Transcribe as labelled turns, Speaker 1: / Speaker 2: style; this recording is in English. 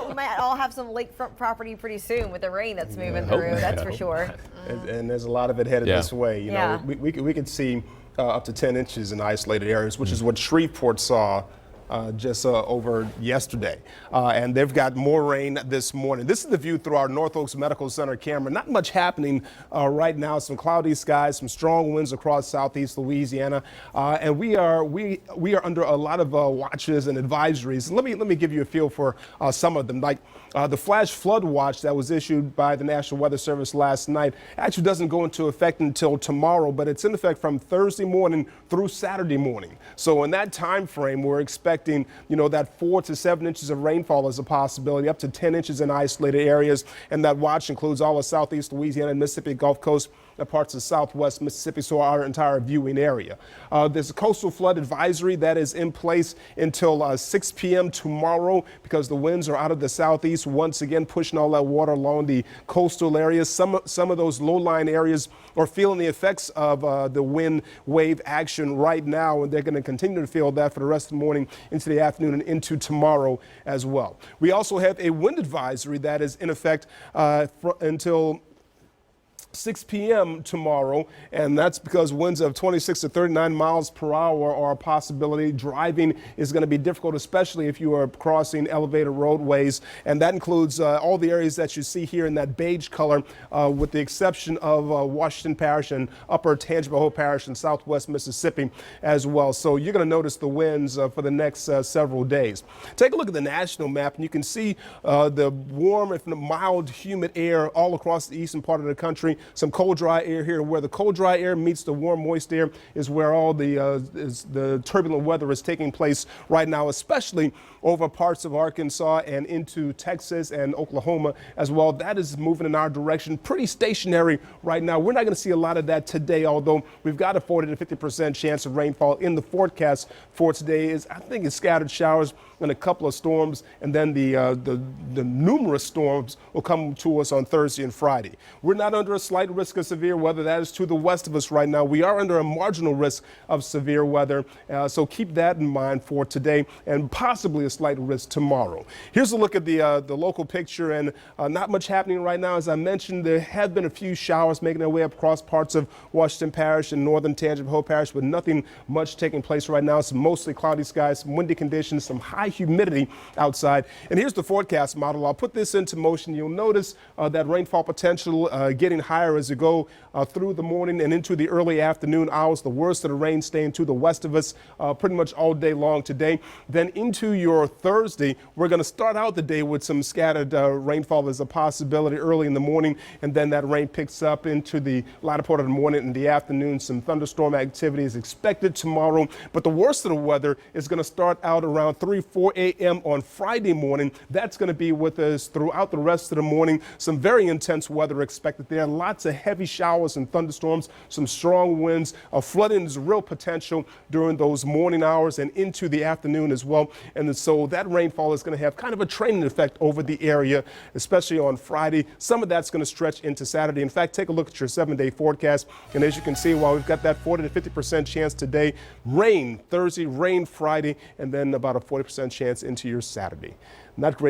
Speaker 1: we might all have some lakefront property pretty soon with the rain that's moving through. That's for sure.
Speaker 2: And there's a lot of it headed this way. You know, we could see up to 10 inches in isolated areas, which is what Shreveport saw just over yesterday. And they've got more rain this morning. This is the view through our North Oaks Medical Center camera. Not much happening right now. Some cloudy skies, some strong winds across southeast Louisiana. And we are under a lot of watches and advisories. Let me give you a feel for some of them. Like the flash flood watch that was issued by the National Weather Service last night actually doesn't go into effect until tomorrow, but it's in effect from Thursday morning through Saturday morning. So in that time frame, we're expecting, you know, that 4 to 7 inches of rainfall is a possibility, up to 10 inches in isolated areas. And that watch includes all of southeast Louisiana and Mississippi Gulf Coast, parts of southwest Mississippi, so our entire viewing area. There's a coastal flood advisory that is in place until 6 p.m. tomorrow because the winds are out of the southeast, once again pushing all that water along the coastal areas. Some of those low-lying areas are feeling the effects of the wind wave action right now, and they're going to continue to feel that for the rest of the morning into the afternoon and into tomorrow as well. We also have a wind advisory that is in effect until 6 p.m. tomorrow, and that's because winds of 26 to 39 miles per hour are a possibility. Driving is going to be difficult, especially if you are crossing elevated roadways, and that includes all the areas that you see here in that beige color, with the exception of Washington Parish and Upper Tangipahoa Hope Parish in southwest Mississippi as well. So you're going to notice the winds for the next several days. Take a look at the national map, and you can see the warm, if not mild, humid air all across the eastern part of the country. Some cold, dry air here. Where the cold, dry air meets the warm, moist air is where all the turbulent weather is taking place right now, especially over parts of Arkansas and into Texas and Oklahoma as well. That is moving in our direction. Pretty stationary right now. We're not going to see a lot of that today, although we've got a 40 to 50% chance of rainfall in the forecast for today. I think it's scattered showers and a couple of storms, and then the numerous storms will come to us on Thursday and Friday. We're not under a slight risk of severe weather. That is to the west of us right now. We are under a marginal risk of severe weather, so keep that in mind for today and possibly a slight risk tomorrow. Here's a look at the local picture, and not much happening right now. As I mentioned, there have been a few showers making their way up across parts of Washington Parish and northern Tangipahoa Hope Parish, but nothing much taking place right now. Some mostly cloudy skies, some windy conditions, some high humidity outside. And here's the forecast model. I'll put this into motion. You'll notice that rainfall potential getting higher as you go through the morning and into the early afternoon hours. The worst of the rain staying to the west of us pretty much all day long today. Then into your Thursday, we're going to start out the day with some scattered rainfall as a possibility early in the morning, and then that rain picks up into the latter part of the morning and the afternoon. Some thunderstorm activity is expected tomorrow, but the worst of the weather is going to start out around 4 a.m. on Friday morning. That's going to be with us throughout the rest of the morning. Some very intense weather expected there. Lots of heavy showers and thunderstorms, some strong winds. Flooding is real potential during those morning hours and into the afternoon as well. And so that rainfall is going to have kind of a training effect over the area, especially on Friday. Some of that's going to stretch into Saturday. In fact, take a look at your 7-day forecast. And as you can see, while we've got that 40 to 50% chance today, rain Thursday, rain Friday, and then about a 40% chance into your Saturday. Not great.